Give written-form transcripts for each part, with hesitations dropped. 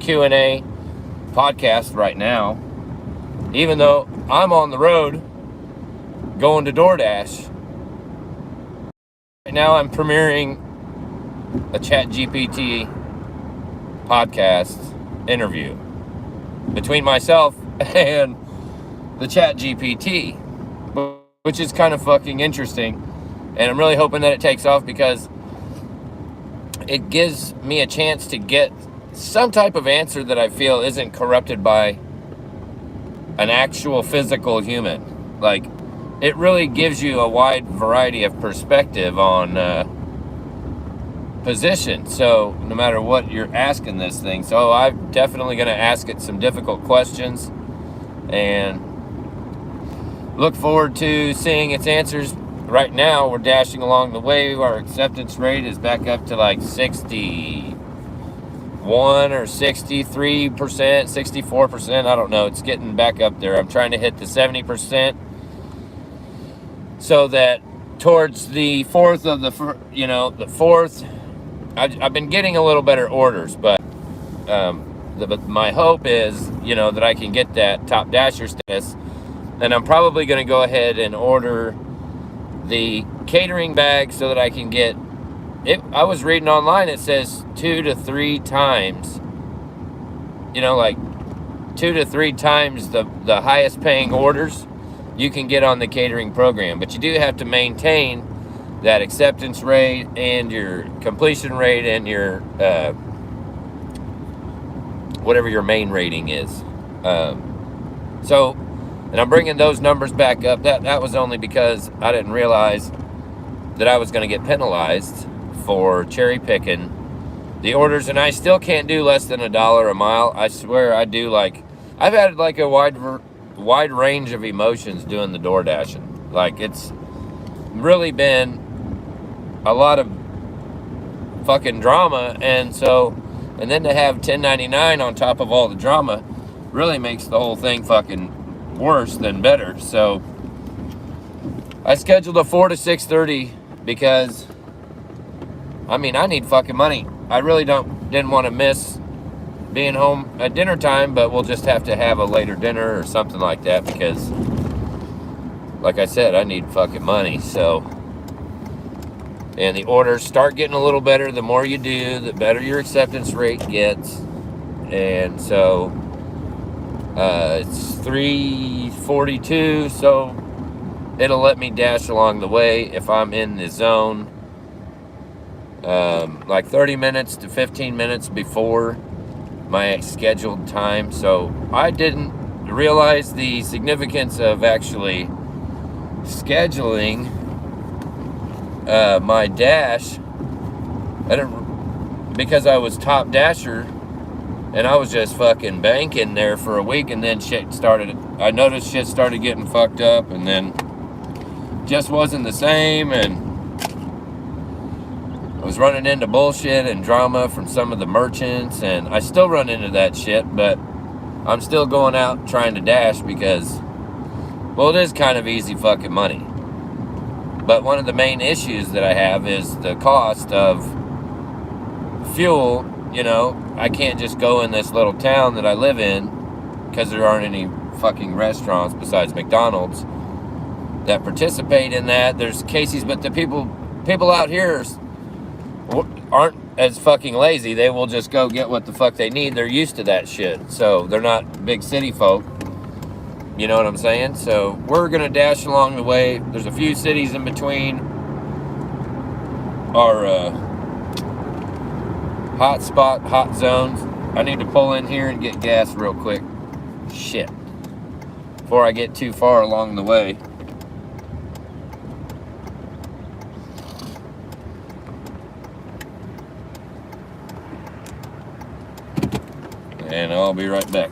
Q&A podcast right now, even though I'm on the road going to DoorDash. Right now I'm premiering a ChatGPT podcast interview between myself and the ChatGPT, which is kind of fucking interesting, and I'm really hoping that it takes off because it gives me a chance to get some type of answer that I feel isn't corrupted by an actual physical human. Like, it really gives you a wide variety of perspective on position. So no matter what you're asking this thing, so I'm definitely going to ask it some difficult questions and look forward to seeing its answers. Right now we're dashing along the way. Our acceptance rate is back up to like 61 or 63%, 64%. I don't know. It's getting back up there. I'm trying to hit the 70% so that towards the fourth of the fourth, I've been getting a little better orders, but my hope is, that I can get that top dasher status, and I'm probably going to go ahead and order the catering bag so that I can get it. I was reading online, it says 2 to 3 times, like 2 to 3 times the highest paying orders you can get on the catering program, but you do have to maintain that acceptance rate and your completion rate and your whatever your main rating is. And I'm bringing those numbers back up. That was only because I didn't realize that I was going to get penalized for cherry picking the orders, and I still can't do less than $1 a mile. I swear I do. Like, I've had like a wide range of emotions doing the door dashing. Like, it's really been a lot of fucking drama, and then to have 1099 on top of all the drama really makes the whole thing fucking worse than better. So I scheduled a 4 to 6:30 because I need fucking money. I really didn't want to miss being home at dinner time, but we'll just have to have a later dinner or something like that because, like I said, I need fucking money. So, and the orders start getting a little better. The more you do, the better your acceptance rate gets. And so it's 3:42, so it'll let me dash along the way if I'm in the zone, like 30 minutes to 15 minutes before my scheduled time. So I didn't realize the significance of actually scheduling my dash. Because I was top dasher and I was just fucking banking there for a week, and then I noticed shit started getting fucked up, and then just wasn't the same, and I was running into bullshit and drama from some of the merchants, and I still run into that shit, but I'm still going out trying to dash because, well, it is kind of easy fucking money. But one of the main issues that I have is the cost of fuel. I can't just go in this little town that I live in because there aren't any fucking restaurants besides McDonald's that participate in that. There's Casey's, but the people out here aren't as fucking lazy. They will just go get what the fuck they need. They're used to that shit. So they're not big city folk. You know what I'm saying? So we're going to dash along the way. There's a few cities in between our hot zones. I need to pull in here and get gas real quick. Shit. Before I get too far along the way. And I'll be right back.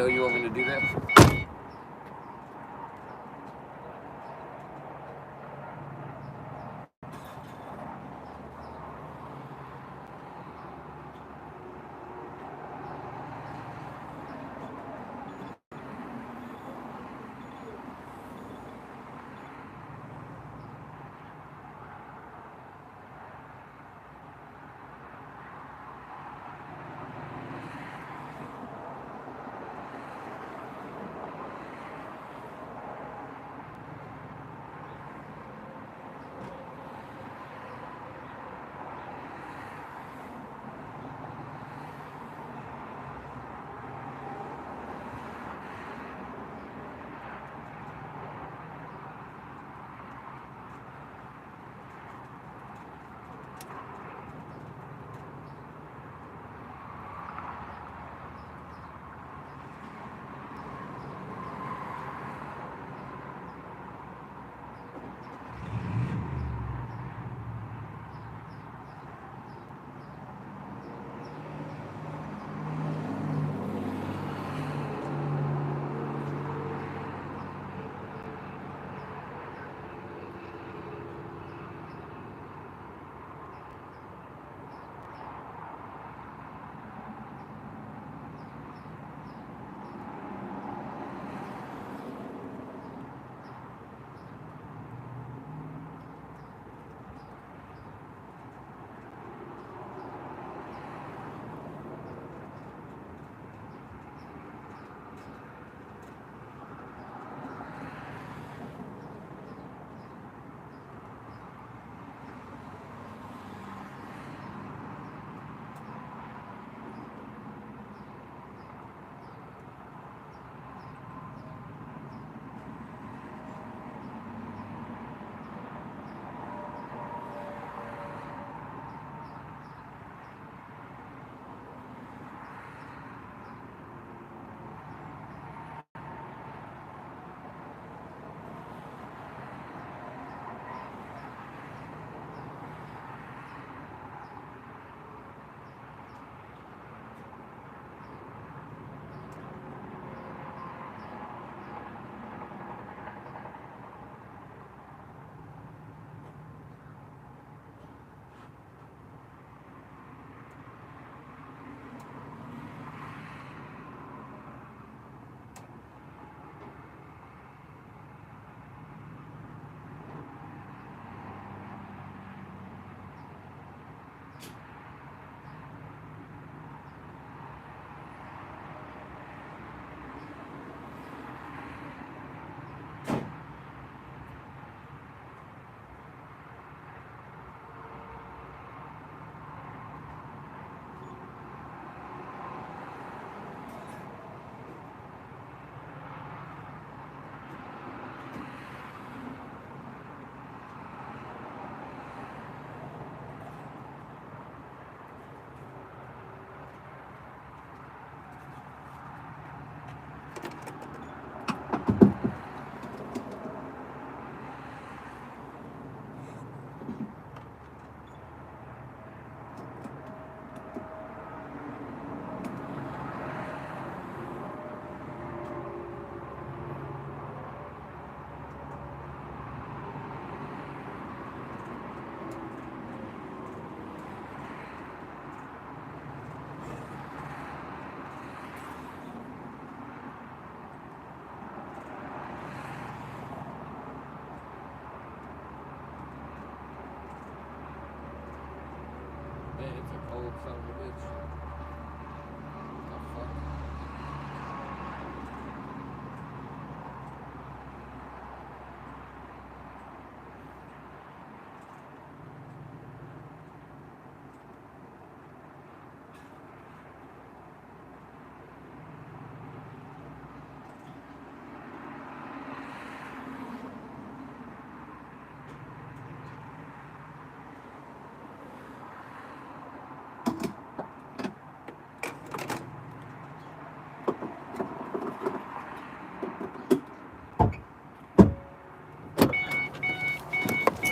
hell you want me to do that? Old son of a bitch. The fuck?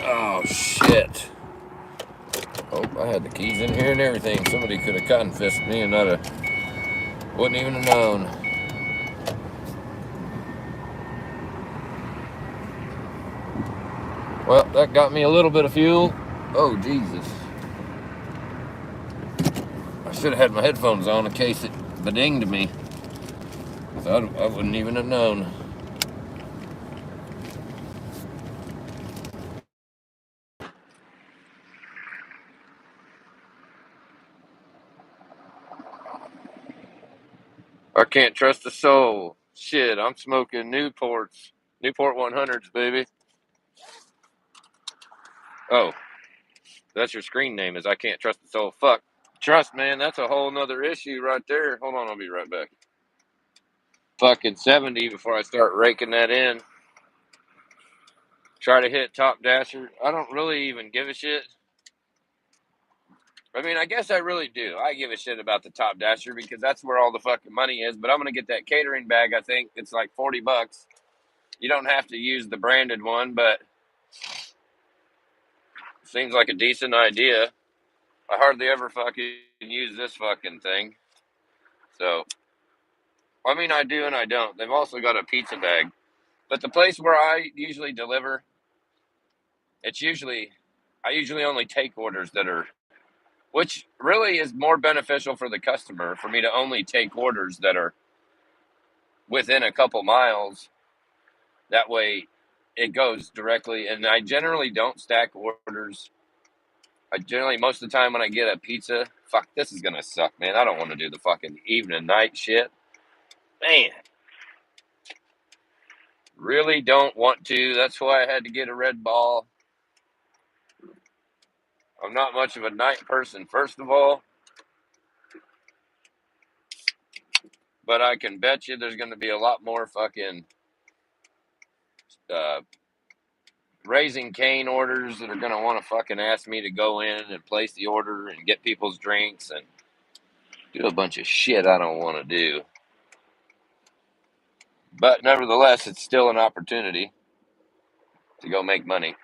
Oh, shit. Oh, I had the keys in here and everything. Somebody could have cotton fisted me and wouldn't even have known. Well, that got me a little bit of fuel. Oh, Jesus. I should have had my headphones on in case it bedinged me. So I wouldn't even have known. I can't trust a soul. Shit, I'm smoking Newports. Newport 100s, baby. Oh, that's your screen name is I can't trust a soul. Fuck. Trust, man, that's a whole nother issue right there. Hold on, I'll be right back. Fucking 70 before I start raking that in. Try to hit top dasher. I don't really even give a shit. I mean, I guess I really do. I give a shit about the top dasher because that's where all the fucking money is. But I'm gonna get that catering bag. I think it's like $40. You don't have to use the branded one, but seems like a decent idea. I hardly ever fucking use this fucking thing. So, I mean, I do and I don't. They've also got a pizza bag. But the place where I usually deliver, I usually only take orders that are, which really is more beneficial for the customer for me to only take orders that are within a couple miles. That way it goes directly. And I generally don't stack orders. Most of the time when I get a pizza, fuck, this is going to suck, man. I don't want to do the fucking evening night shit. Man, really don't want to. That's why I had to get a Red Ball. I'm not much of a night person, first of all. But I can bet you there's going to be a lot more fucking uh, Raising Cane orders that are going to want to fucking ask me to go in and place the order and get people's drinks and do a bunch of shit I don't want to do. But nevertheless, it's still an opportunity to go make money.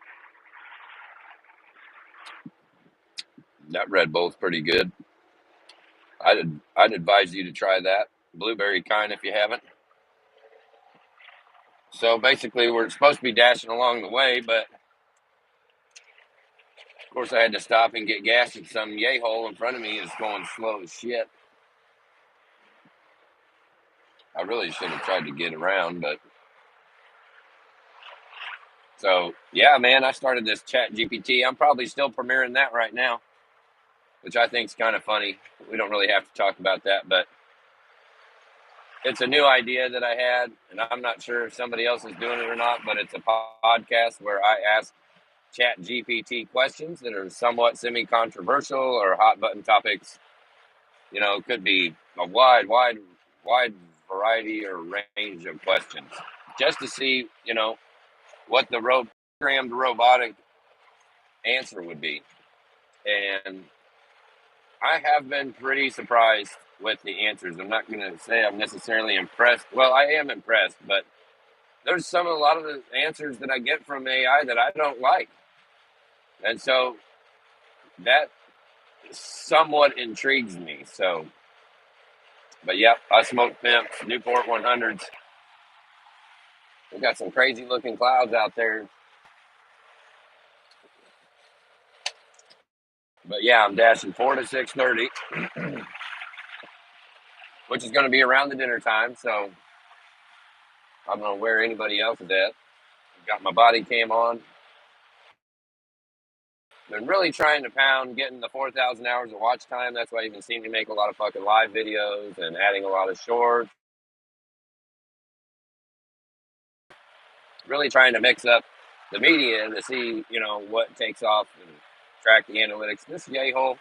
That Red Bull's pretty good. I'd advise you to try that. Blueberry kind if you haven't. So basically, we're supposed to be dashing along the way, but of course I had to stop and get gas and some yay-hole in front of me is going slow as shit. I really should have tried to get around, but so yeah, man, I started this Chat GPT. I'm probably still premiering that right now, which I think is kind of funny. We don't really have to talk about that, but it's a new idea that I had, and I'm not sure if somebody else is doing it or not, but it's a podcast where I ask Chat GPT questions that are somewhat semi-controversial or hot button topics. You know, it could be a wide variety or range of questions just to see, you know, what the programmed robotic answer would be. And I have been pretty surprised with the answers. I'm not going to say I'm necessarily impressed. Well, I am impressed, but there's a lot of the answers that I get from AI that I don't like. And so that somewhat intrigues me. So, but yep, I smoke pimps, Newport 100s. We got some crazy looking clouds out there. But yeah, I'm dashing 4 to 6:30, which is going to be around the dinner time. So I don't know where anybody else is at. Got my body cam on. Been really trying to pound getting the 4,000 hours of watch time. That's why you've been seeing me make a lot of fucking live videos and adding a lot of shorts. Really trying to mix up the media to see, you know, what takes off and track the analytics. This yay hole,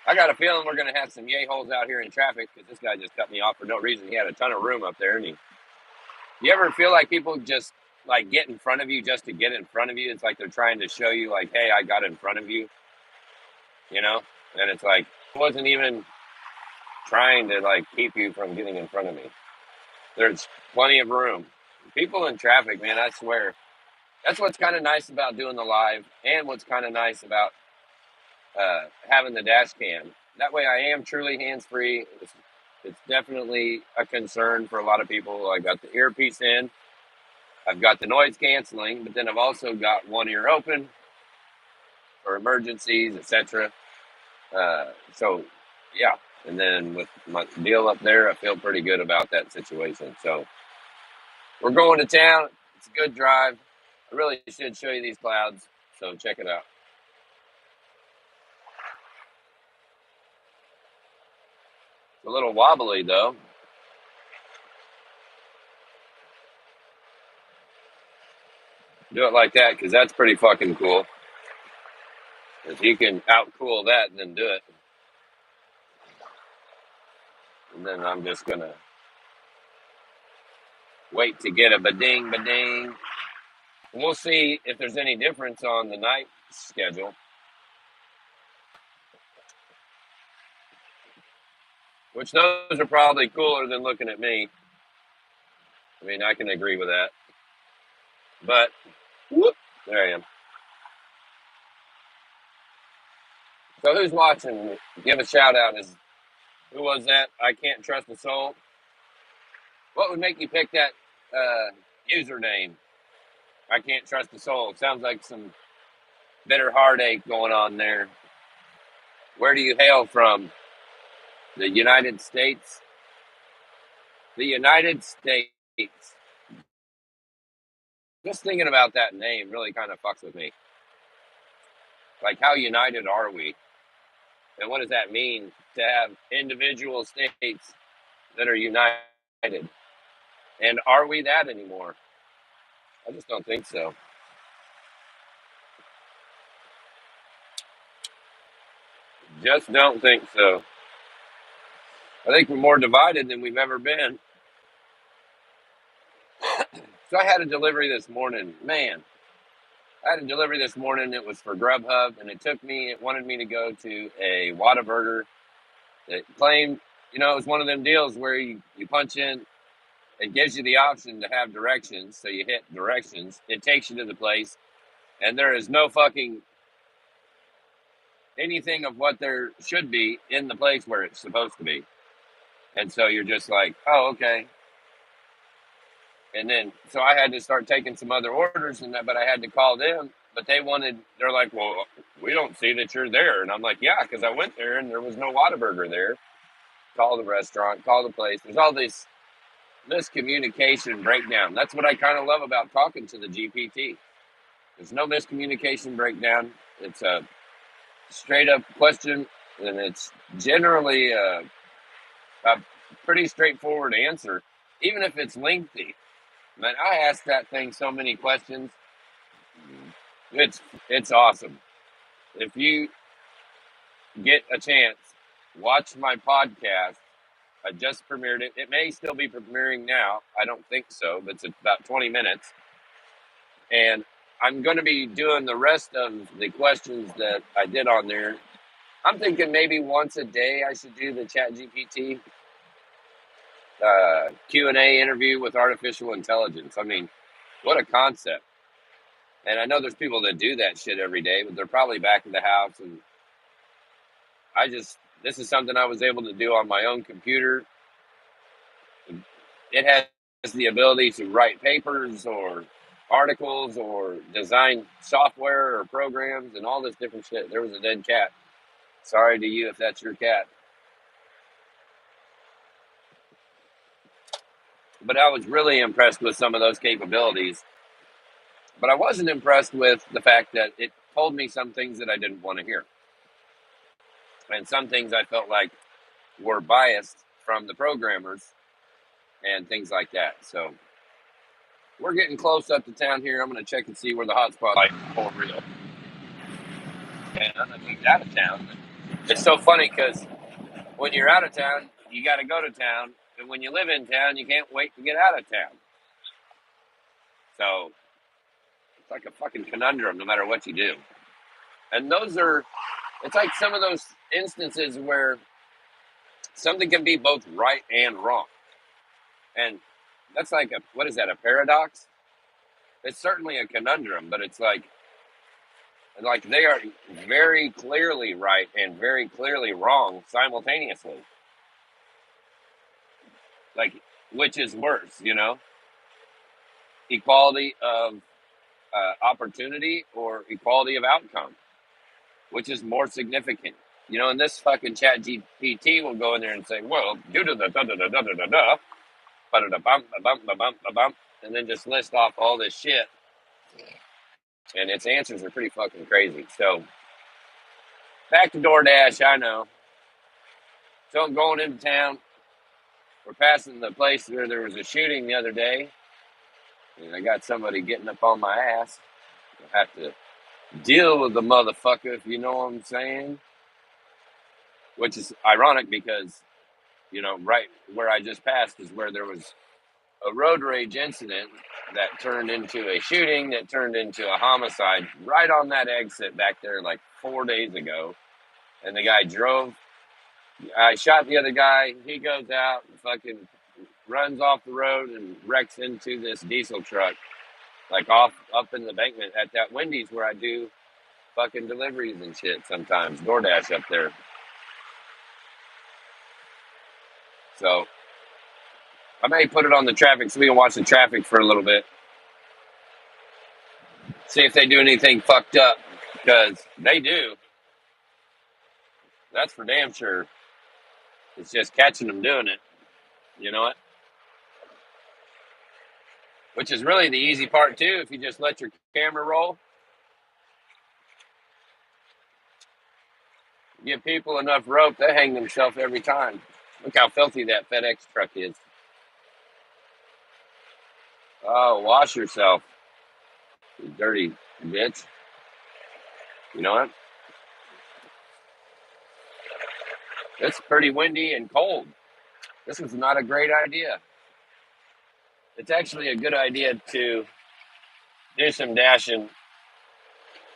I got a feeling we're going to have some yay holes out here in traffic because this guy just cut me off for no reason. He had a ton of room up there. And you ever feel like people just like get in front of you just to get in front of you? It's like they're trying to show you like, hey, I got in front of you, you know? And it's like, I wasn't even trying to like keep you from getting in front of me. There's plenty of room. People in traffic, man, I swear. That's what's kind of nice about doing the live and what's kind of nice about having the dash cam. That way I am truly hands-free. It's definitely a concern for a lot of people. I got the earpiece in. I've got the noise canceling, but then I've also got one ear open for emergencies, etc. So, yeah. And then with my deal up there, I feel pretty good about that situation. So we're going to town. It's a good drive. I really should show you these clouds. So check it out. It's a little wobbly though. Do it like that because that's pretty fucking cool. If you can outcool that, then do it. And then I'm just gonna wait to get a ba-ding, ba-ding. We'll see if there's any difference on the night schedule, which those are probably cooler than looking at me. I mean, I can agree with that. But, whoop, there I am. So who's watching? Give a shout out. Who was that? I can't trust a soul. What would make you pick that username? I can't trust a soul. Sounds like some bitter heartache going on there. Where do you hail from? The United States? The United States. Just thinking about that name really kind of fucks with me. Like, how united are we? And what does that mean to have individual states that are united? And are we that anymore? I just don't think so. Just don't think so. I think we're more divided than we've ever been. So I had a delivery this morning. Man, I had a delivery this morning. It was for Grubhub, and it wanted me to go to a Whataburger that claimed, it was one of them deals where you punch in, it gives you the option to have directions. So you hit directions, it takes you to the place, and there is no fucking anything of what there should be in the place where it's supposed to be. And so you're just like, oh, okay. And then, so I had to start taking some other orders and that, but I had to call them. But they're like, well, we don't see that you're there. And I'm like, yeah, because I went there and there was no Whataburger there. Call the restaurant, call the place. There's all this miscommunication breakdown. That's what I kind of love about talking to the GPT. There's no miscommunication breakdown. It's a straight up question, and it's generally a pretty straightforward answer, even if it's lengthy. Man, I ask that thing so many questions. It's awesome. If you get a chance, watch my podcast. I just premiered it. It may still be premiering now. I don't think so, but it's about 20 minutes. And I'm going to be doing the rest of the questions that I did on there. I'm thinking maybe once a day I should do the ChatGPT Q&A interview with artificial intelligence. I mean, what a concept. And I know there's people that do that shit every day, but they're probably back in the house. And this is something I was able to do on my own computer. It has the ability to write papers or articles or design software or programs and all this different shit. There was a dead cat. Sorry to you if that's your cat. But I was really impressed with some of those capabilities. But I wasn't impressed with the fact that it told me some things that I didn't want to hear. And some things I felt like were biased from the programmers and things like that. So we're getting close up to town here. I'm going to check and see where the hotspot is for real. And I'm going to be out of town. It's so funny because when you're out of town, you got to go to town. And when you live in town, you can't wait to get out of town. So it's like a fucking conundrum no matter what you do. And it's like some of those instances where something can be both right and wrong. And that's like what is that, a paradox? It's certainly a conundrum, but it's like they are very clearly right and very clearly wrong simultaneously. Like, which is worse, equality of opportunity or equality of outcome, which is more significant. You know, and this fucking chat GPT will go in there and say, well, due to the da da da da da da da, ba da da bump, ba bump, ba bump, ba bump, and then just list off all this shit. And its answers are pretty fucking crazy. So back to DoorDash, I know. So I'm going into town. We're passing the place where there was a shooting the other day. And I got somebody getting up on my ass. I have to deal with the motherfucker, if you know what I'm saying. Which is ironic because, you know, right where I just passed is where there was a road rage incident that turned into a shooting that turned into a homicide right on that exit back there like 4 days ago. And the guy drove. I shot the other guy. He goes out and fucking runs off the road and wrecks into this diesel truck, like off up in the embankment at that Wendy's where I do fucking deliveries and shit sometimes. DoorDash up there. So I may put it on the traffic so we can watch the traffic for a little bit. See if they do anything fucked up, because they do. That's for damn sure. It's just catching them doing it. You know what? Which is really the easy part too, if you just let your camera roll. Give people enough rope, they hang themselves every time. Look how filthy that FedEx truck is. Oh, wash yourself, you dirty bitch. You know what? It's pretty windy and cold. This is not a great idea. It's actually a good idea to do some dashing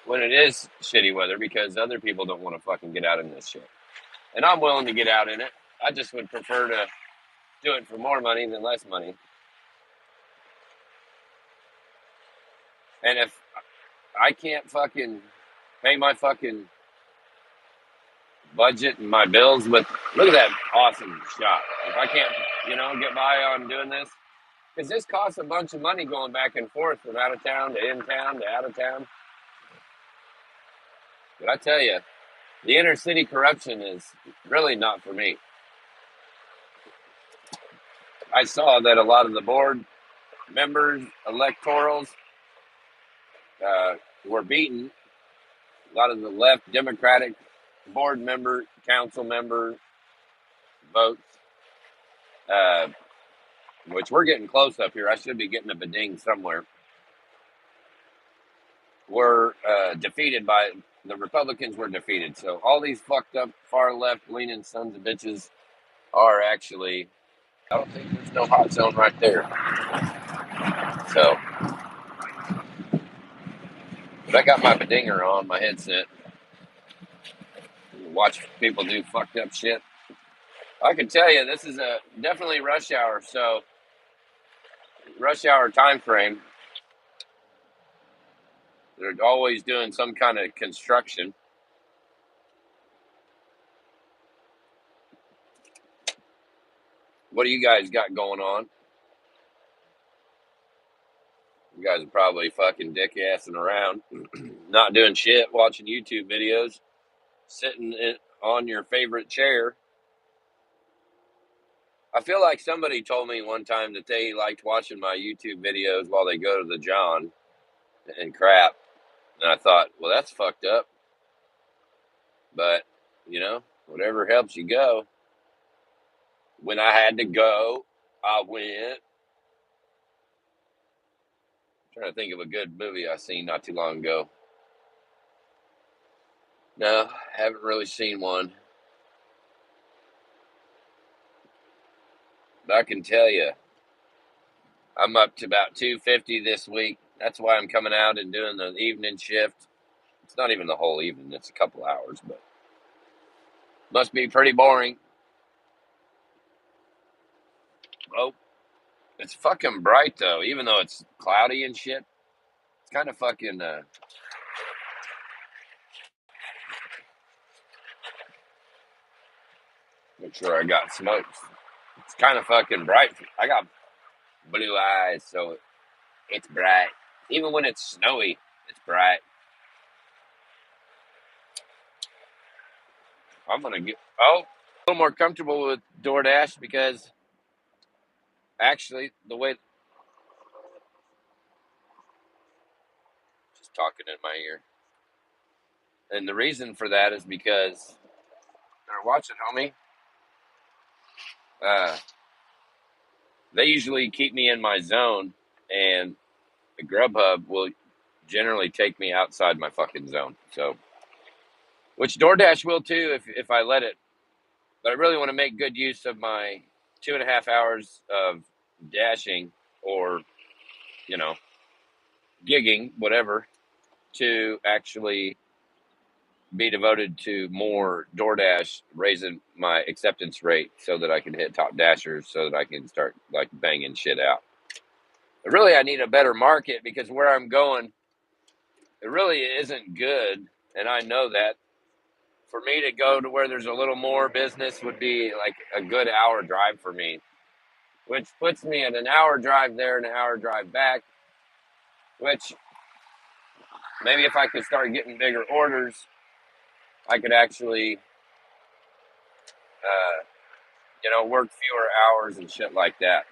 when it is shitty weather because other people don't want to fucking get out in this shit. And I'm willing to get out in it. I just would prefer to do it for more money than less money. And if I can't fucking pay my fucking budget and my bills with, look at that awesome shot. If I can't, you know, get by on doing this, because this costs a bunch of money going back and forth from out of town to in town to out of town. But I tell you, the inner city corruption is really not for me. I saw that a lot of the board members, electorals, were beaten. A lot of the left Democratic board member, council member votes, which we're getting close up here. I should be getting a beding somewhere. Were defeated by the Republicans. Were defeated. So all these fucked up far left leaning sons of bitches are actually. I don't think there's no hot zone right there. So, but I got my bedinger on my headset. Watch people do fucked up shit. I can tell you, this is a definitely rush hour. So, rush hour time frame. They're always doing some kind of construction. What do you guys got going on? You guys are probably fucking dick-assing around, not doing shit, watching YouTube videos, sitting on your favorite chair. I feel like somebody told me one time that they liked watching my YouTube videos while they go to the John and crap. And I thought, well, that's fucked up. But, you know, whatever helps you go. When I had to go, I went. I'm trying to think of a good movie I seen not too long ago. No, haven't really seen one. But I can tell you, I'm up to about 250 this week. That's why I'm coming out and doing the evening shift. It's not even the whole evening, it's a couple hours, but must be pretty boring. Oh, it's fucking bright though, even though it's cloudy and shit. It's kind of fucking, make sure I got smokes. It's kind of fucking bright. I got blue eyes, so It's bright. Even when it's snowy, it's bright. I'm going to get a little more comfortable with DoorDash because actually the way, just talking in my ear. And the reason for that is because they're watching, homie. They usually keep me in my zone, and the Grubhub will generally take me outside my fucking zone. So, which DoorDash will too if I let it. But I really want to make good use of my 2.5 hours of dashing or, you know, gigging, whatever, to actually be devoted to more DoorDash, raising my acceptance rate so that I can hit top dashers so that I can start like banging shit out. But really, I need a better market because where I'm going, it really isn't good. And I know that. For me to go to where there's a little more business would be like a good hour drive for me, which puts me at an hour drive there and an hour drive back, which maybe if I could start getting bigger orders, I could actually, work fewer hours and shit like that.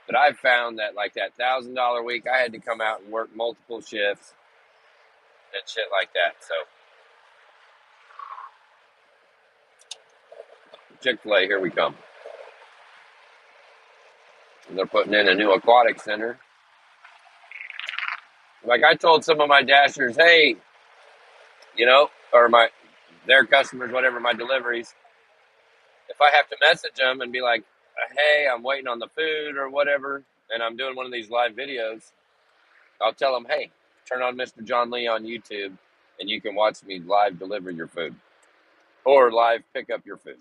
But I've found that like that $1,000 week, I had to come out and work multiple shifts and shit like that. So Chick-fil-A, here we come. And they're putting in a new aquatic center. Like I told some of my dashers, hey, or their customers, whatever, my deliveries, if I have to message them and be like, hey, I'm waiting on the food or whatever, and I'm doing one of these live videos, I'll tell them, hey, turn on Mr. John Lee on YouTube and you can watch me live deliver your food or live pick up your food.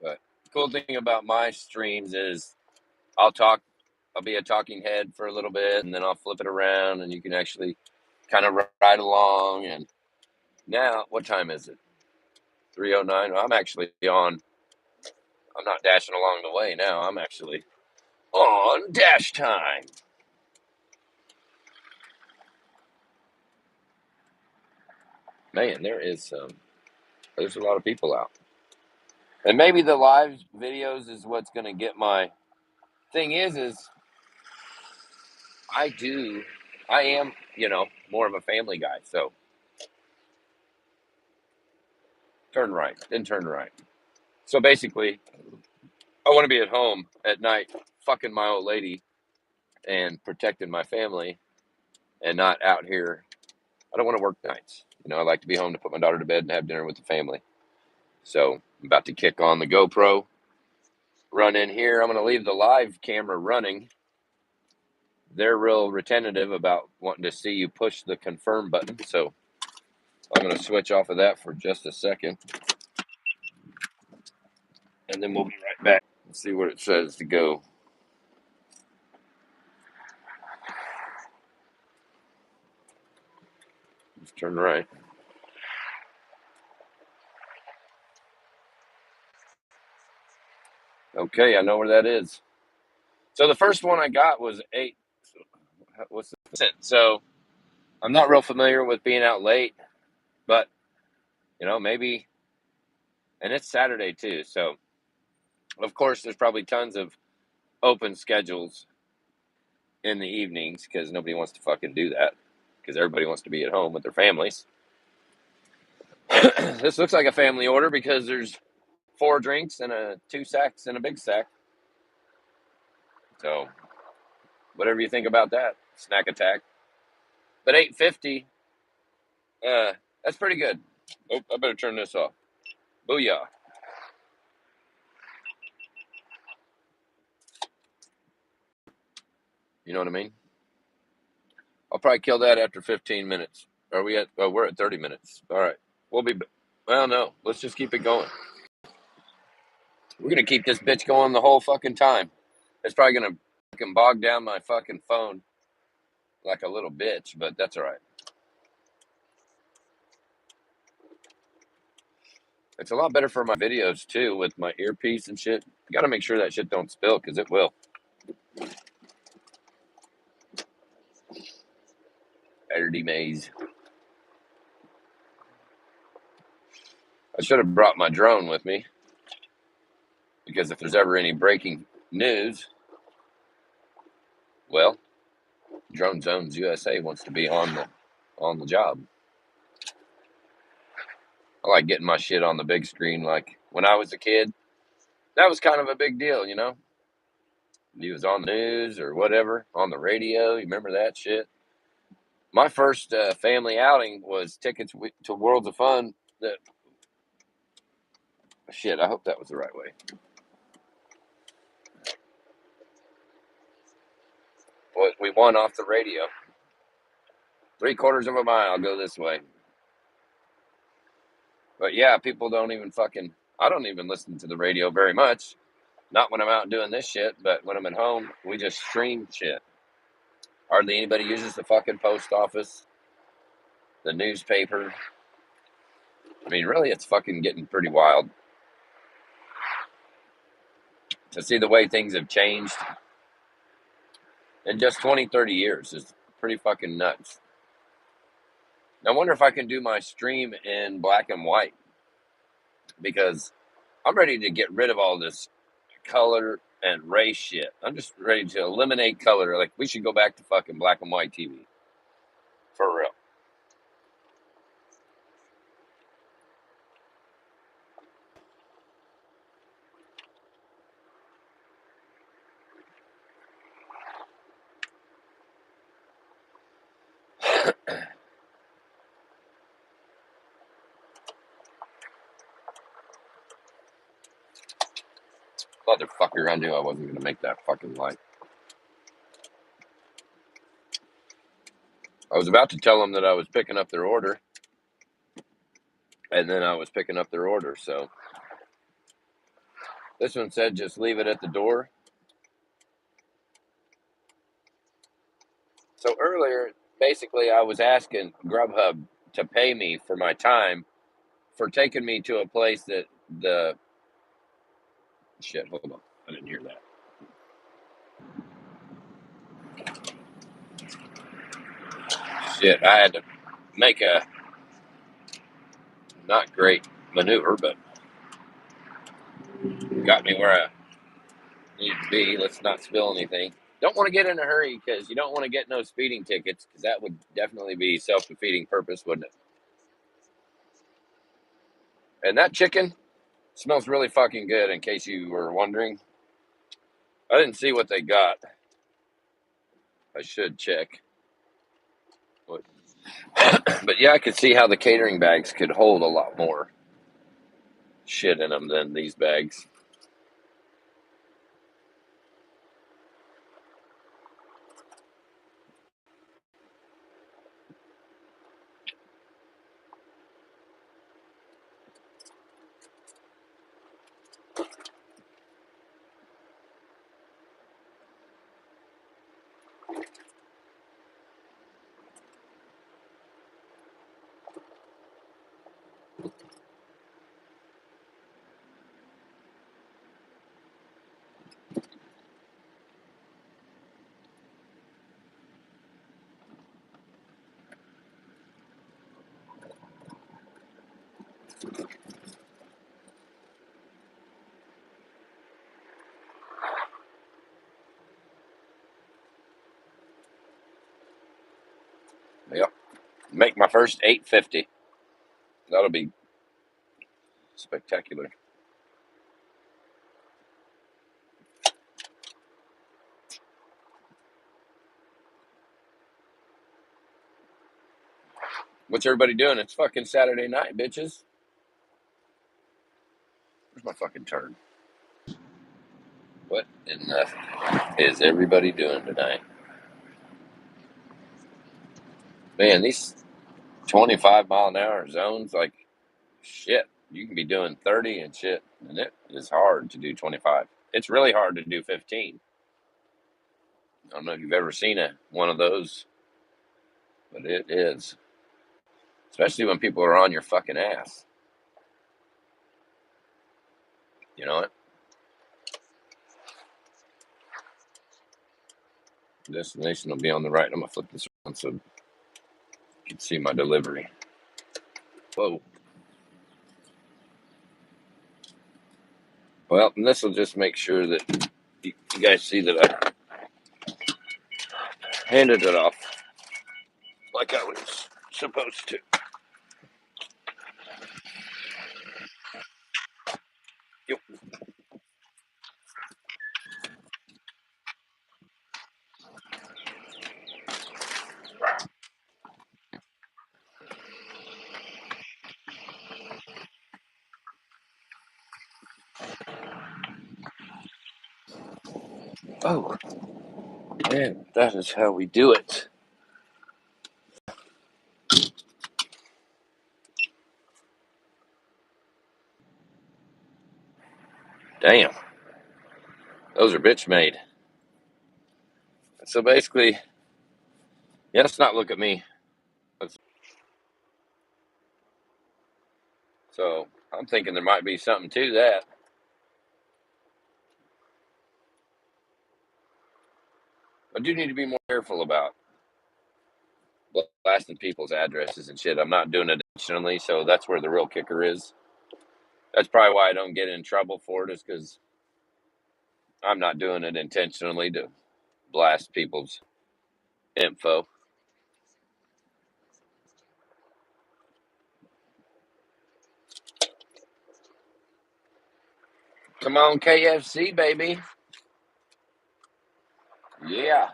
But the cool thing about my streams is I'll be a talking head for a little bit and then I'll flip it around and you can actually kind of ride along. And now, what time is it? 3:09. I'm actually on. I'm not dashing along the way now. I'm actually on dash time. Man, there's a lot of people out. And maybe the live videos is what's going to get my thing is I am, more of a family guy. So turn right, then turn right. So basically, I want to be at home at night, fucking my old lady and protecting my family and not out here. I don't want to work nights. I like to be home to put my daughter to bed and have dinner with the family. So I'm about to kick on the GoPro, run in here. I'm going to leave the live camera running. They're real retentive about wanting to see you push the confirm button. So I'm going to switch off of that for just a second. And then we'll be right back and see what it says to go. Just turn right. Okay, I know where that is. So the first one I got was 8. What's the so I'm not real familiar with being out late, but maybe, and it's Saturday too. So of course there's probably tons of open schedules in the evenings because nobody wants to fucking do that because everybody wants to be at home with their families. This looks like a family order because there's 4 drinks and 2 sacks and a big sack. So whatever you think about that, snack attack. But $8.50, that's pretty good. Oh, I better turn this off. Booyah. You know what I mean? I'll probably kill that after 15 minutes. Are we at? Oh, we're at 30 minutes. All right. We'll be. Well, no. Let's just keep it going. We're gonna keep this bitch going the whole fucking time. It's probably gonna fucking bog down my fucking phone like a little bitch, but that's all right. It's a lot better for my videos too with my earpiece and shit. You got to make sure that shit don't spill because it will. Saturday Maze. I should have brought my drone with me because if there's ever any breaking news, well, Drone Zones USA wants to be on the job. I like getting my shit on the big screen. Like when I was a kid, that was kind of a big deal, you know. He was on the news or whatever on the radio. You remember that shit? My first family outing was tickets to Worlds of Fun. That shit. I hope that was the right way. Well, we won off the radio. 3/4 of a mile. Go this way. But yeah, people don't even fucking. I don't even listen to the radio very much. Not when I'm out doing this shit, but when I'm at home, we just stream shit. Hardly anybody uses the fucking post office, the newspaper. I mean, really, it's fucking getting pretty wild to see the way things have changed in just 20, 30 years is pretty fucking nuts. I wonder if I can do my stream in black and white because I'm ready to get rid of all this color and race shit. I'm just ready to eliminate color. Like, we should go back to fucking black and white TV. For real. Motherfucker, I knew I wasn't going to make that fucking light. I was about to tell them that I was picking up their order. And then I was picking up their order, so. This one said just leave it at the door. So earlier, basically, I was asking Grubhub to pay me for my time for taking me to a place that the. Shit, hold on. I didn't hear that. Shit, I had to make a not great maneuver, but got me where I need to be. Let's not spill anything. Don't want to get in a hurry because you don't want to get no speeding tickets because that would definitely be self-defeating purpose, wouldn't it? And that chicken smells really fucking good, in case you were wondering. I didn't see what they got. I should check. But yeah, I could see how the catering bags could hold a lot more shit in them than these bags. Yep. Make my first 850. That'll be spectacular. What's everybody doing? It's fucking Saturday night, bitches. Where's my fucking turn? What in the is everybody doing tonight? Man, these 25-mile-an-hour zones, like, shit, you can be doing 30 and shit, and it is hard to do 25. It's really hard to do 15. I don't know if you've ever seen one of those, but it is. Especially when people are on your fucking ass. You know what? Destination will be on the right. I'm gonna flip this around so you can see my delivery. Whoa. Well, and this will just make sure that you guys see that I handed it off like I was supposed to. Yep. Oh, and that is how we do it. Damn, those are bitch made. So basically, yeah, let's not look at me. So I'm thinking there might be something to that. I do need to be more careful about blasting people's addresses and shit. I'm not doing it intentionally, so that's where the real kicker is. That's probably why I don't get in trouble for it, is because I'm not doing it intentionally to blast people's info. Come on, KFC, baby. Yeah.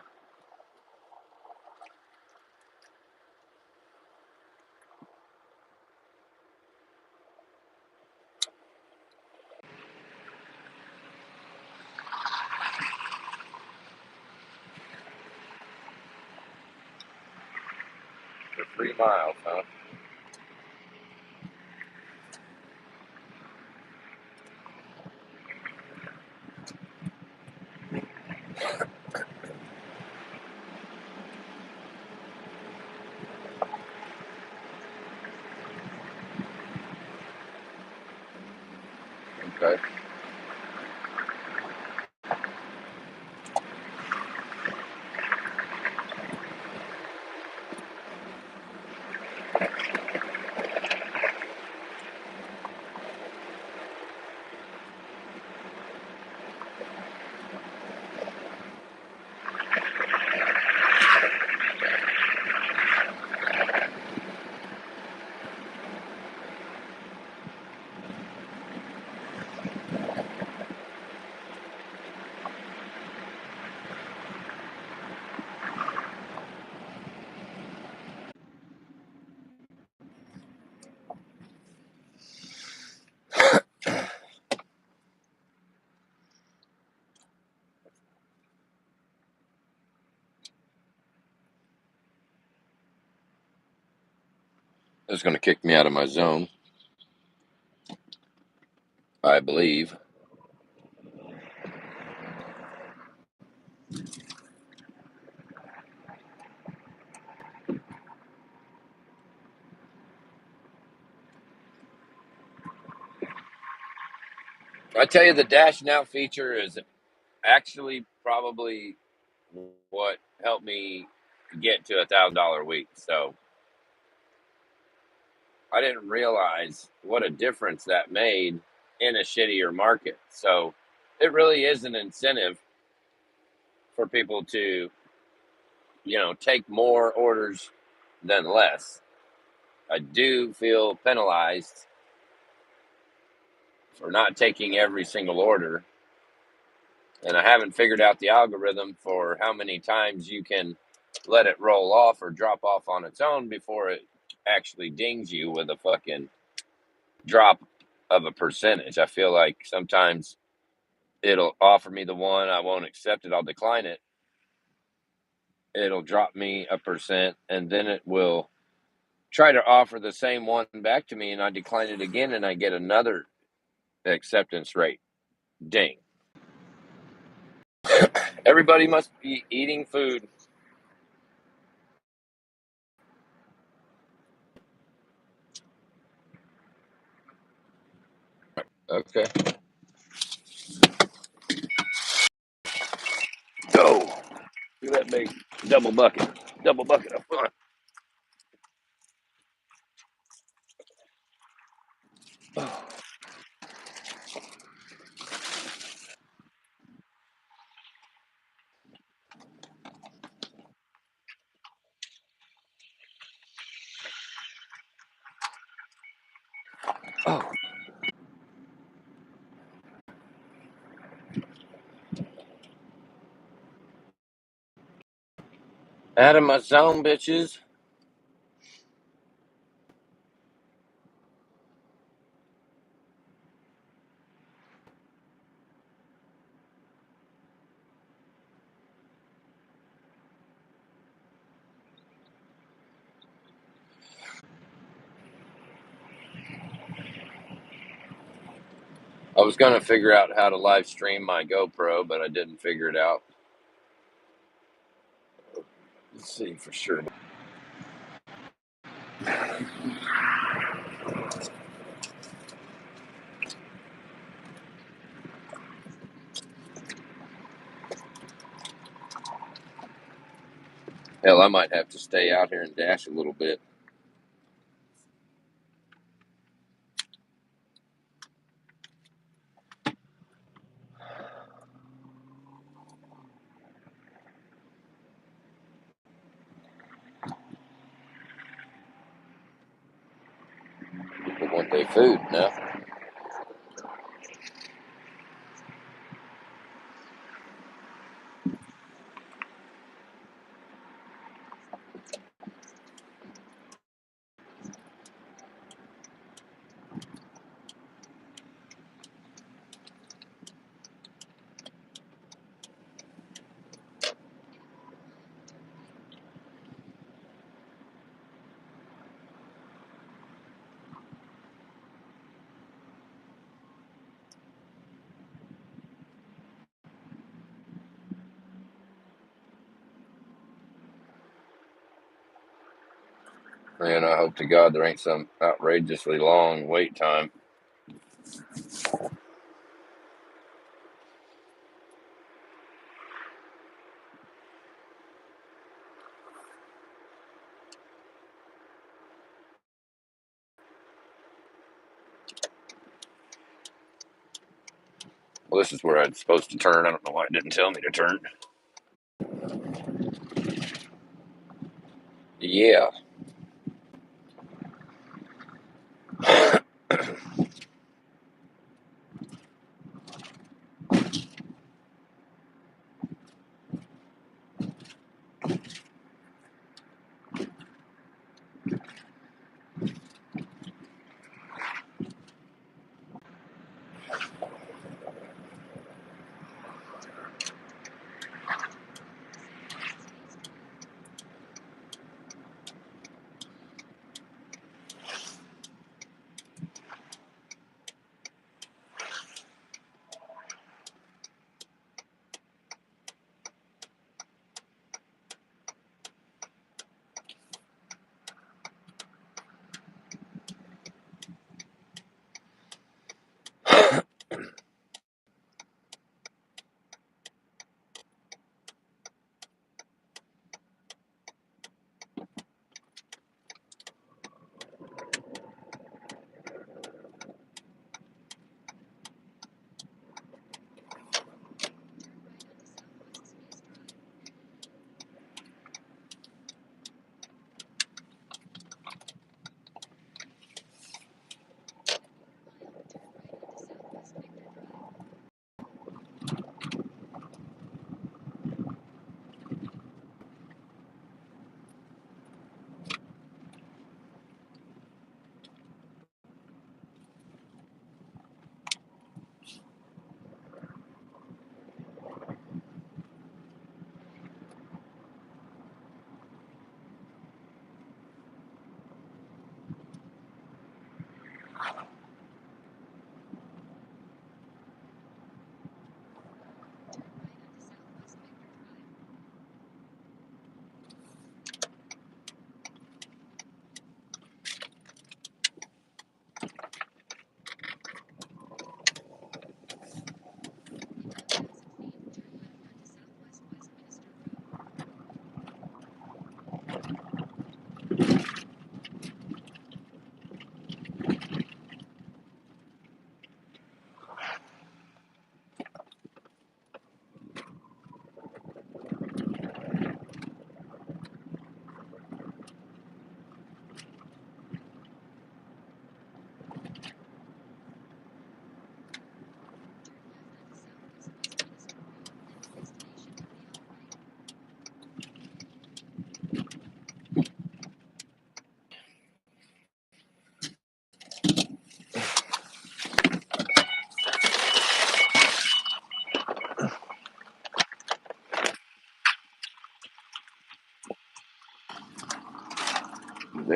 For 3 miles, huh? Okay. It's going to kick me out of my zone, I believe. I tell you, the Dash Now feature is actually probably what helped me get to $1,000 a week. So I didn't realize what a difference that made in a shittier market. So it really is an incentive for people to, take more orders than less. I do feel penalized for not taking every single order. And I haven't figured out the algorithm for how many times you can let it roll off or drop off on its own before it actually dings you with a fucking drop of a percentage. I feel like sometimes it'll offer me the one, I won't accept it, I'll decline it. It'll drop me a percent, and then it will try to offer the same one back to me, and I decline it again, and I get another acceptance rate ding. Everybody must be eating food. Okay. big double bucket of fun. Oh, out of my zone, bitches. I was gonna figure out how to live stream my GoPro, but I didn't figure it out. Let's see for sure. Hell, I might have to stay out here and dash a little bit. People want their food now. Man, I hope to God there ain't some outrageously long wait time. Well, this is where I'm supposed to turn. I don't know why it didn't tell me to turn. Yeah.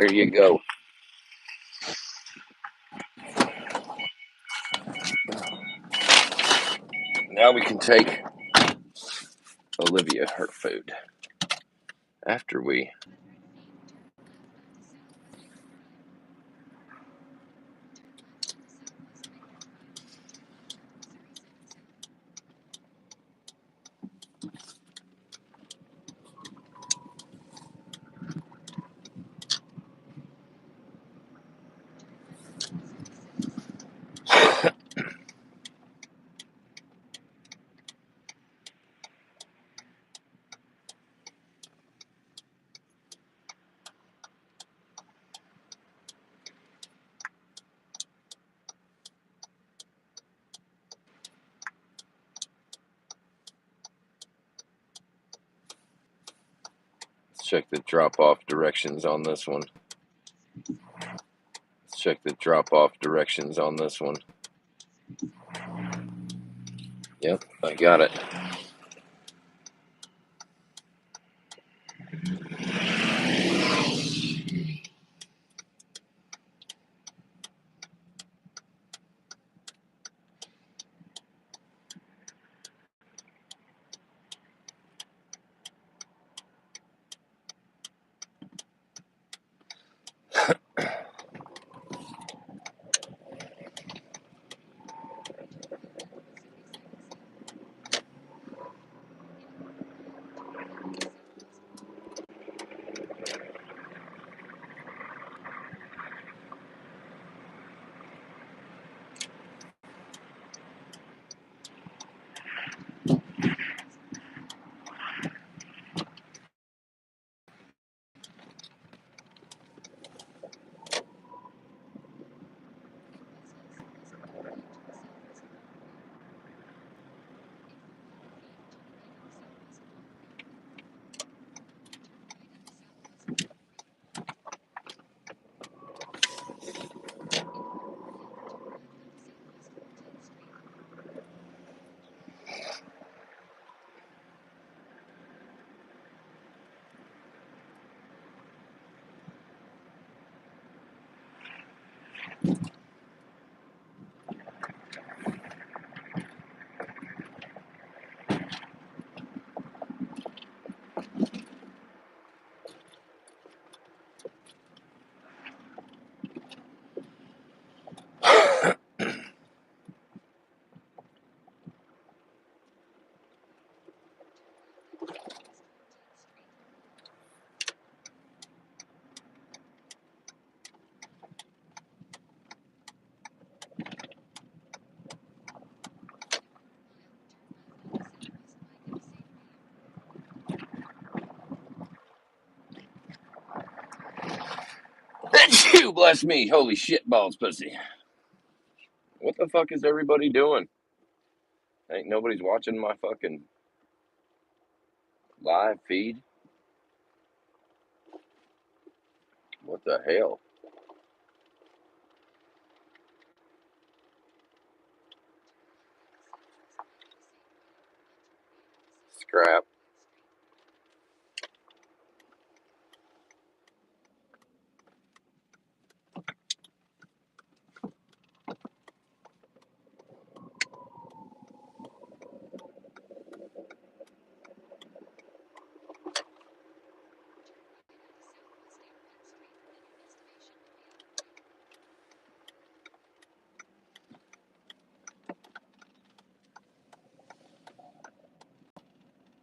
There you go. Now we can take Olivia her food after we check the drop-off directions on this one. Let's check the drop-off directions on this one. Yep, I got it. Phew, bless me. Holy shit balls, pussy. What the fuck is everybody doing? Ain't nobody's watching my fucking live feed. What the hell? Scrap.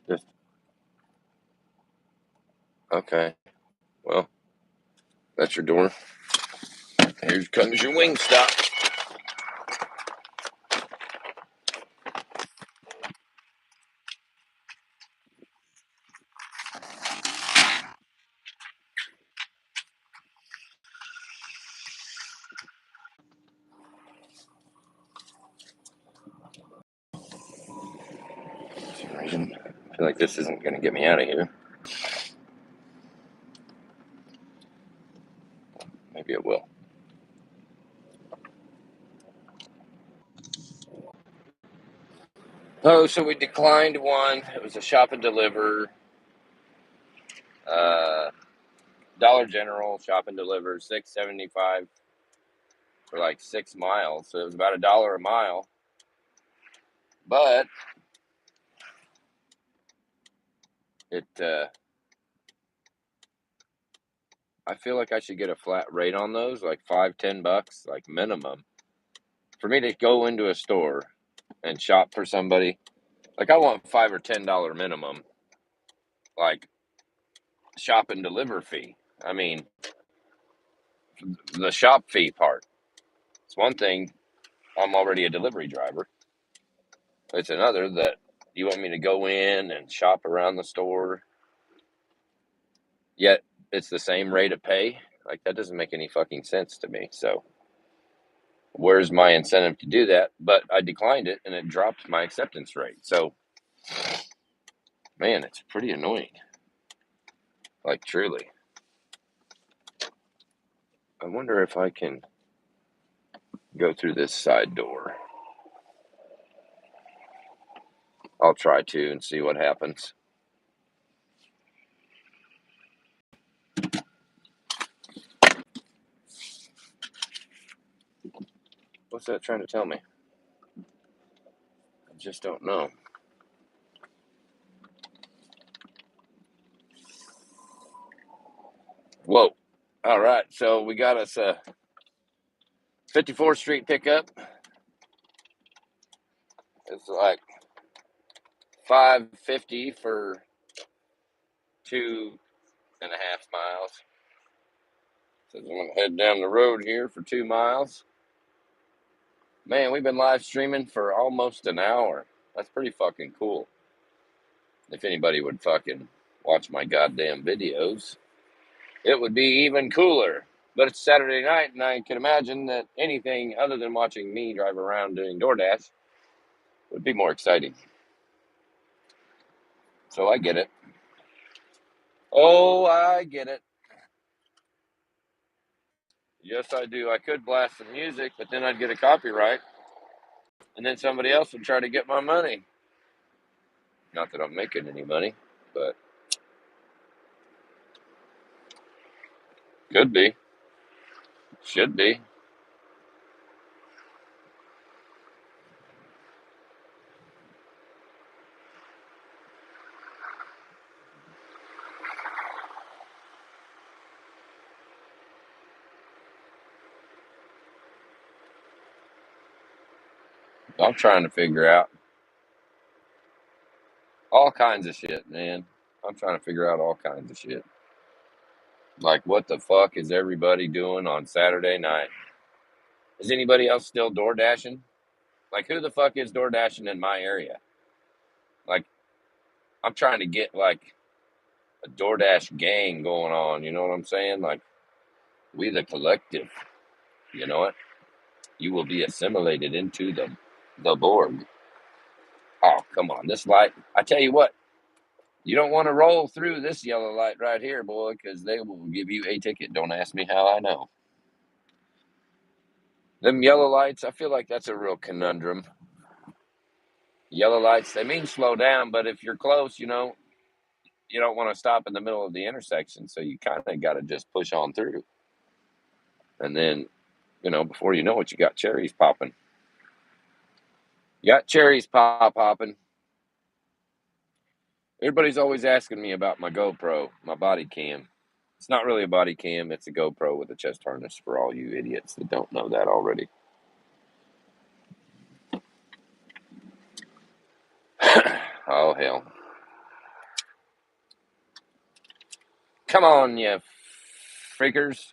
Just okay. Well, that's your door. Here comes your wing stop. For some reason, I feel like this isn't going to get me out of here. Maybe it will. Oh, so we declined one. It was a shop and deliver. Dollar General, shop and deliver, $6.75 for like 6 miles. So it was about $1 a mile. But it, I feel like I should get a flat rate on those, like $5-10, like minimum, for me to go into a store and shop for somebody. Like I want $5 or $10 minimum, like shop and deliver fee. I mean, the shop fee part. It's one thing, I'm already a delivery driver. It's another that you want me to go in and shop around the store, yet it's the same rate of pay. Like that doesn't make any fucking sense to me. So where's my incentive to do that? But I declined it and it dropped my acceptance rate. So man, it's pretty annoying. Like truly. I wonder if I can go through this side door. I'll try to and see what happens. What's that trying to tell me? I just don't know. Whoa. All right. So we got us a 54th Street pickup. It's like $5.50 for 2.5 miles. So I'm going to head down the road here for 2 miles. Man, we've been live streaming for almost an hour. That's pretty fucking cool. If anybody would fucking watch my goddamn videos, it would be even cooler. But it's Saturday night, and I can imagine that anything other than watching me drive around doing DoorDash would be more exciting. So I get it. Oh, I get it. Yes, I do. I could blast some music, but then I'd get a copyright, and then somebody else would try to get my money. Not that I'm making any money, but could be. Should be. I'm trying to figure out all kinds of shit, man. I'm trying to figure out all kinds of shit. Like, what the fuck is everybody doing on Saturday night? Is anybody else still door dashing? Like, who the fuck is door dashing in my area? Like, I'm trying to get like a DoorDash gang going on. You know what I'm saying? Like, we the collective. You know it. You will be assimilated into the Borg. Oh, come on, this light. I tell you what, you don't want to roll through this yellow light right here, boy, because they will give you a ticket. Don't ask me how I know. Them yellow lights, I feel like that's a real conundrum. Yellow lights, they mean slow down, but if you're close, you know, you don't want to stop in the middle of the intersection, so you kind of got to just push on through. And then, you know, before you know it, you got cherries popping. You got cherries popping. Everybody's always asking me about my GoPro, my body cam. It's not really a body cam, it's a GoPro with a chest harness for all you idiots that don't know that already. Oh, hell. Come on, you freakers.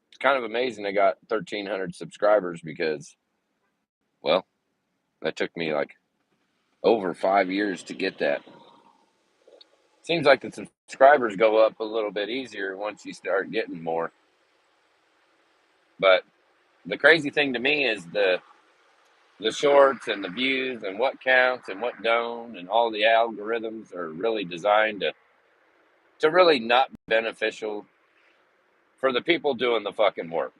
It's kind of amazing I got 1,300 subscribers because, well, that took me like over 5 years to get that. Seems like the subscribers go up a little bit easier once you start getting more. But the crazy thing to me is the shorts and the views and what counts and what don't, and all the algorithms are really designed to really not beneficial for the people doing the fucking work.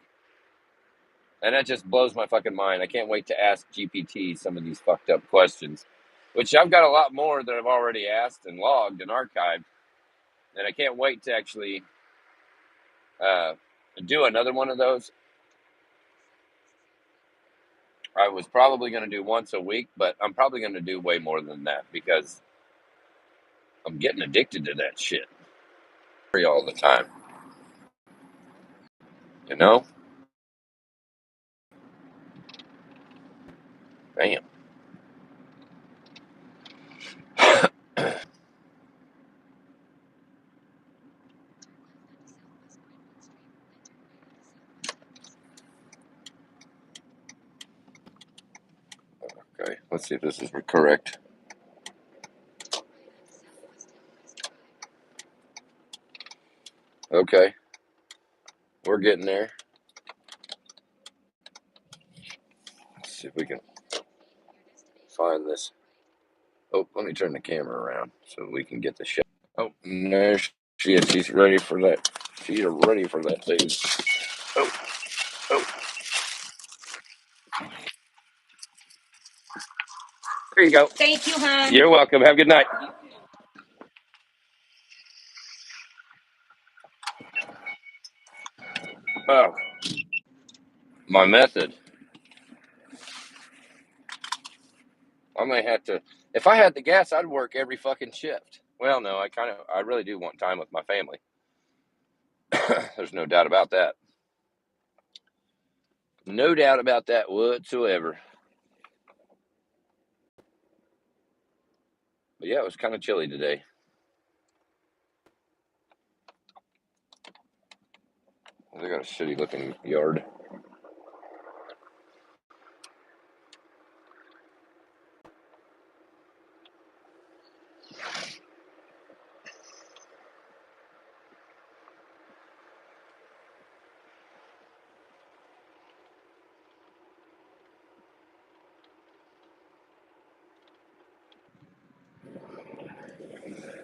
And that just blows my fucking mind. I can't wait to ask GPT some of these fucked up questions, which I've got a lot more that I've already asked and logged and archived. and I can't wait to actually do another one of those. I was probably going to do once a week, but I'm probably going to do way more than that because I'm getting addicted to that shit all the time. You know? Damn. Okay, let's see if this is correct. Okay, we're getting there. Let's see if we can find this. Oh, let me turn the camera around so we can get the shot. Oh, there she is. She's ready for that. She's ready for that thing. Oh, oh. There you go. Thank you, hon. You're welcome. Have a good night. Oh, my method. I may have to. If I had the gas, I'd work every fucking shift. Well, no, I really do want time with my family. There's no doubt about that. No doubt about that whatsoever. But yeah, it was kind of chilly today. They got a shitty looking yard.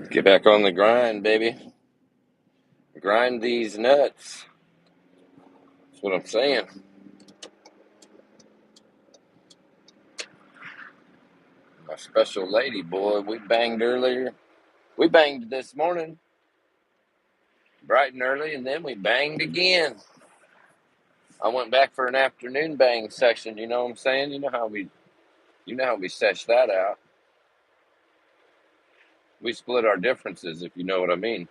Get back on the grind, baby. Grind these nuts. That's what I'm saying. My special lady, boy, we banged earlier. We banged this morning, bright and early, and then we banged again. I went back for an afternoon bang session. You know what I'm saying? You know how we sesh that out. We split our differences, if you know what I mean.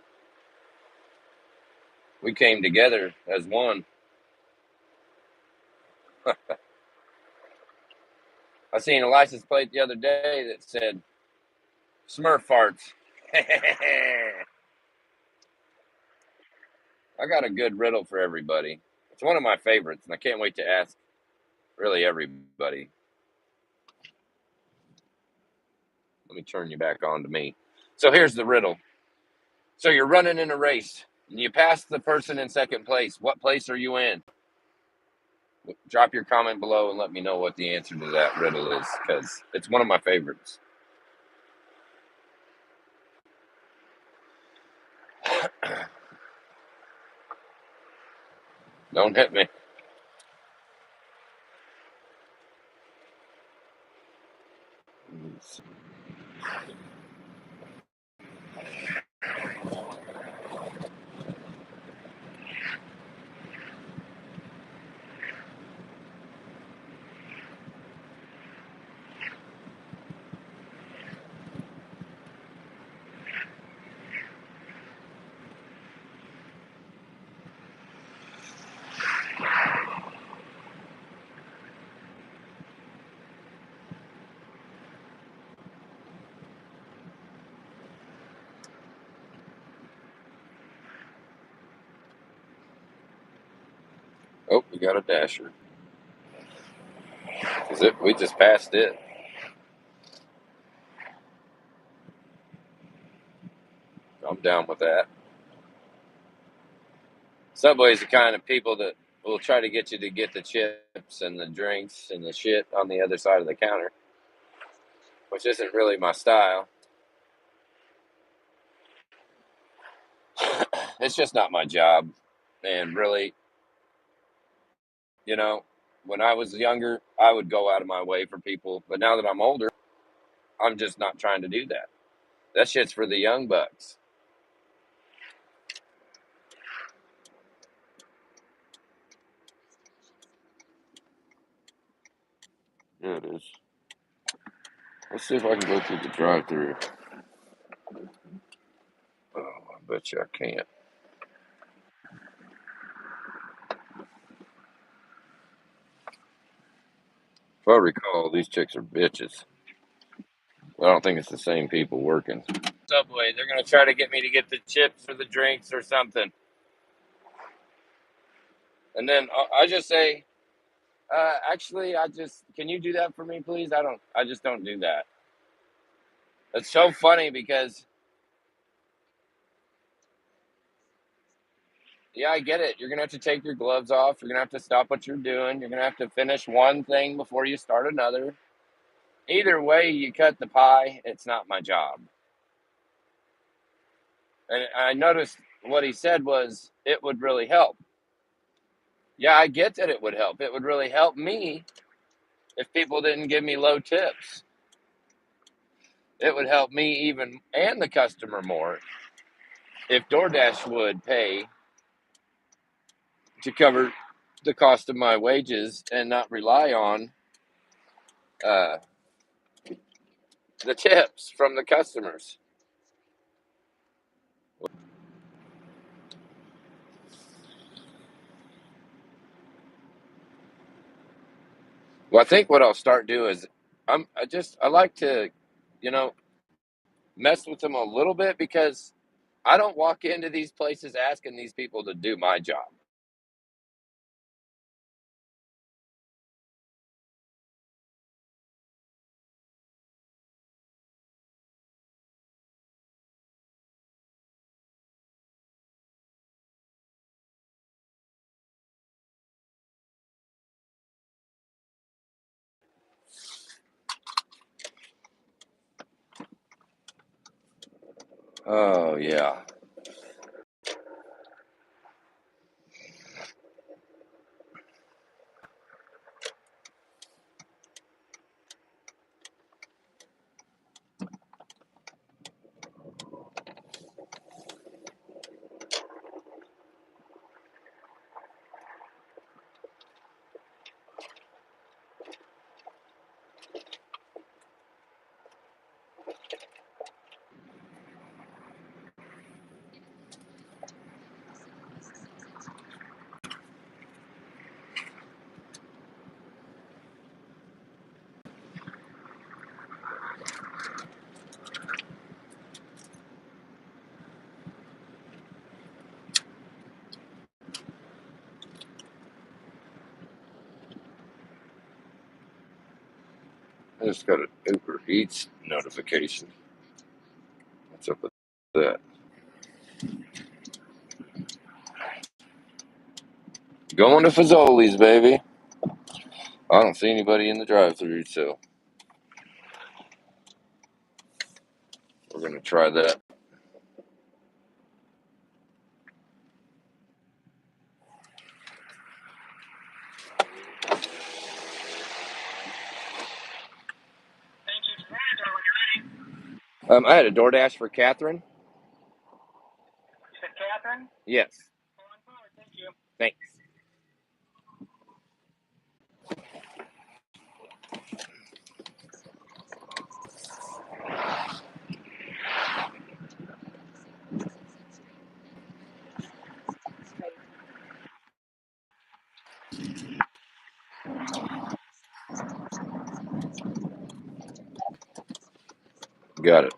We came together as one. I seen a license plate the other day that said Smurf farts. I got a good riddle for everybody. It's one of my favorites, and I can't wait to ask really everybody. Let me turn you back on to me. So here's the riddle. So you're running in a race, and you pass the person in second place. What place are you in? Drop your comment below and let me know what the answer to that riddle is, because it's one of my favorites. Don't hit me. Oh, we got a dasher. We just passed it. I'm down with that. Subway's the kind of people that will try to get you to get the chips and the drinks and the shit on the other side of the counter, which isn't really my style. It's just not my job. And really, when I was younger, I would go out of my way for people. But now that I'm older, I'm just not trying to do that. That shit's for the young bucks. There it is. Let's see if I can go through the drive-thru. Oh, I bet you I can't. If I recall, these chicks are bitches. I don't think it's the same people working. Subway, they're gonna try to get me to get the chips or the drinks or something. And then I just say, actually, can you do that for me, please? I just don't do that. It's so funny because, yeah, I get it. You're going to have to take your gloves off. You're going to have to stop what you're doing. You're going to have to finish one thing before you start another. Either way, you cut the pie. It's not my job. And I noticed what he said was it would really help. Yeah, I get that it would help. It would really help me if people didn't give me low tips. It would help me even and the customer more if DoorDash would pay to cover the cost of my wages and not rely on uh, the tips from the customers. Well, I think what I'll start doing is I like to, you know, mess with them a little bit because I don't walk into these places asking these people to do my job. Oh yeah. I just got an Uber Eats notification. What's up with that? Going to Fazoli's, baby. I don't see anybody in the drive-thru, so we're gonna try that. I had a DoorDash for Catherine. You said Catherine? Yes. Thank you. Thanks. Got it.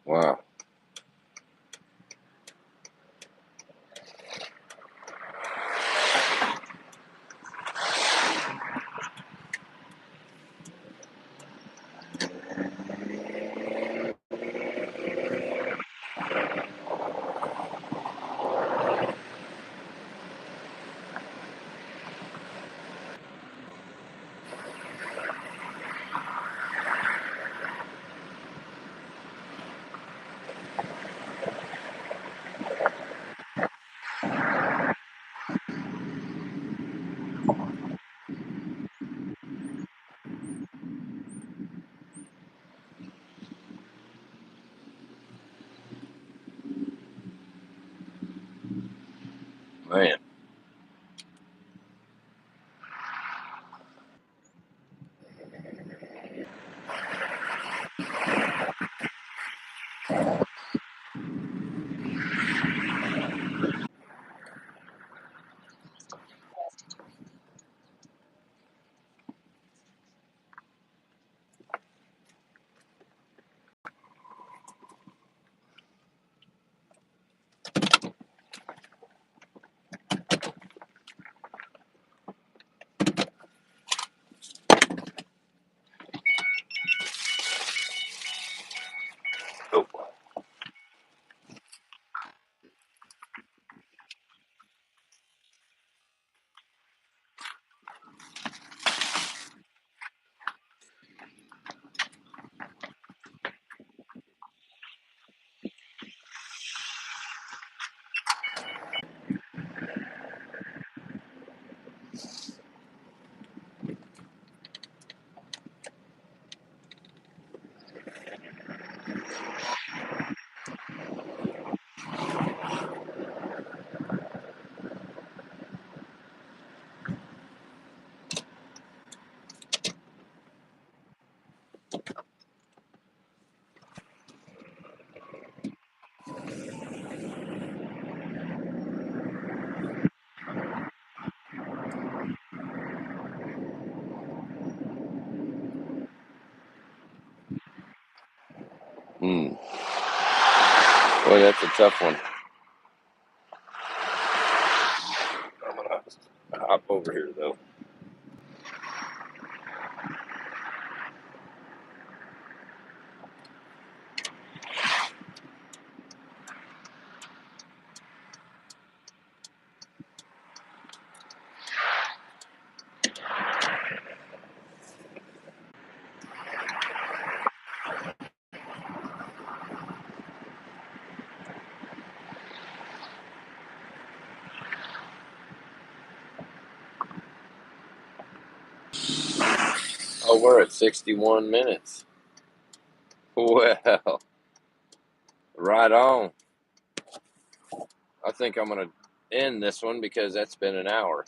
Wow. Boy, that's a tough one. I'm gonna hop over here though. Oh, we're at 61 minutes. Well, right on. I think I'm going to end this one because that's been an hour.